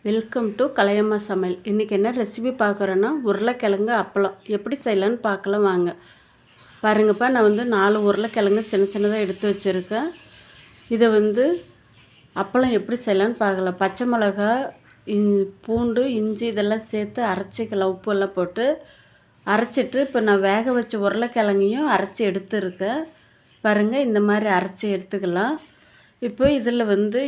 Welcome to கலையம்மா சமையல். இன்றைக்கி என்ன ரெசிபி பார்க்குறோன்னா உருளைக்கிழங்கு அப்பளம் எப்படி செய்யலான்னு பார்க்கலாம் வாங்க. பாருங்கப்பா, நான் 4 உருளைக்கிழங்கு சின்ன சின்னதாக எடுத்து வச்சுருக்கேன். இதை அப்பளம் எப்படி செய்யலான்னு பார்க்கலாம். பச்சை மிளகா, பூண்டு, இஞ்சி இதெல்லாம் சேர்த்து அரைச்சிக்கலாம். உப்பெல்லாம் போட்டு அரைச்சிட்டு இப்போ நான் வேக வச்ச உருளைக்கிழங்கையும் அரைச்சி எடுத்துருக்கேன். பாருங்கள், இந்த மாதிரி அரைச்சி எடுத்துக்கலாம். இப்போ இதில்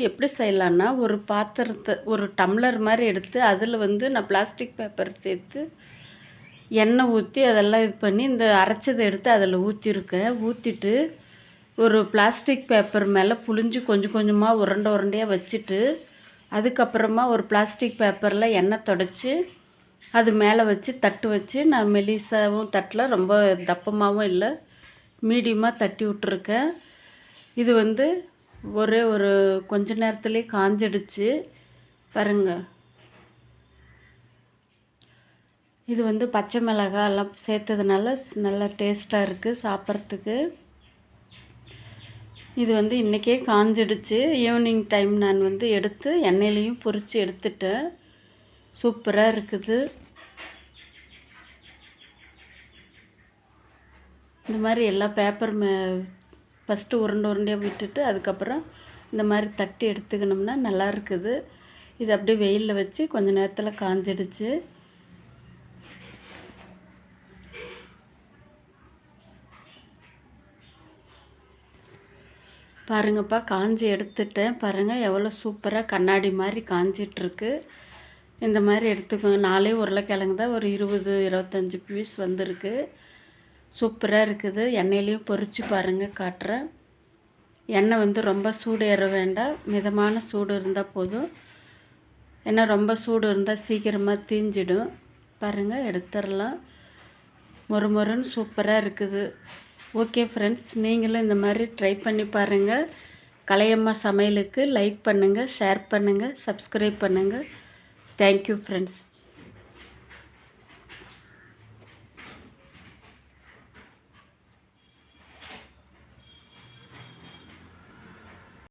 எப்படி செய்யலான்னா, ஒரு பாத்திரத்தை ஒரு டம்ளர் மாதிரி எடுத்து அதில் நான் பிளாஸ்டிக் பேப்பர் சேர்த்து எண்ணெய் ஊற்றி அதெல்லாம் இது பண்ணி இந்த அரைச்சதை எடுத்து அதில் ஊற்றிருக்கேன். ஊற்றிட்டு ஒரு பிளாஸ்டிக் பேப்பர் மேலே புழிஞ்சு கொஞ்சம் கொஞ்சமாக உருண்டையாக வச்சுட்டு அதுக்கப்புறமா ஒரு பிளாஸ்டிக் பேப்பரில் எண்ணெய் தொடச்சி அது மேலே வச்சு தட்டு வச்சு நான் மெலிசாவும் தட்டில் ரொம்ப தப்பமாகவும் இல்லை மீடியமாக தட்டி விட்டுருக்கேன். இது ஒரே ஒரு கொஞ்ச நேரத்துலேயே காஞ்சிடுச்சு பாருங்கள். இது பச்சை மிளகாய் எல்லாம் சேர்த்ததுனால நல்லா டேஸ்ட்டாக இருக்குது சாப்பிட்றதுக்கு. இது இன்றைக்கே காஞ்சிடுச்சு. ஈவினிங் டைம் நான் எடுத்து எண்ணெயிலையும் பொரித்து எடுத்துட்டேன். சூப்பராக இருக்குது. இந்த மாதிரி எல்லா பேப்பர் ஃபஸ்ட்டு உருண்டையாக விட்டுட்டு அதுக்கப்புறம் இந்த மாதிரி தட்டி எடுத்துக்கணும்னா நல்லா இருக்குது. இது அப்படியே வெயிலில் வச்சு கொஞ்சம் நேரத்தில் காஞ்சிடுச்சு. பாருங்கப்பா, காஞ்சி எடுத்துட்டேன். பாருங்கள் எவ்வளோ சூப்பராக கண்ணாடி மாதிரி காஞ்சிட்ருக்கு. இந்த மாதிரி எடுத்துக்கோங்க. 4 உருளைக்கிழங்கு தான் ஒரு 20-25 பீஸ் வந்திருக்கு. சூப்பராக இருக்குது. எண்ணெயிலையும் பொரித்து பாருங்கள், காட்டுறேன். எண்ணெய் ரொம்ப சூடு ஏற வேண்டாம், மிதமான சூடு இருந்தால் போதும். ஏன்னா ரொம்ப சூடு இருந்தால் சீக்கிரமாக தீஞ்சிடும். பாருங்கள், எடுத்துடலாம். மொறுமொறுன்னு சூப்பராக இருக்குது. ஓகே ஃப்ரெண்ட்ஸ், நீங்களும் இந்த மாதிரி ட்ரை பண்ணி பாருங்கள். கலையம்மா சமையலுக்கு லைக் பண்ணுங்கள், ஷேர் பண்ணுங்கள், சப்ஸ்கிரைப் பண்ணுங்கள். Thank you friends.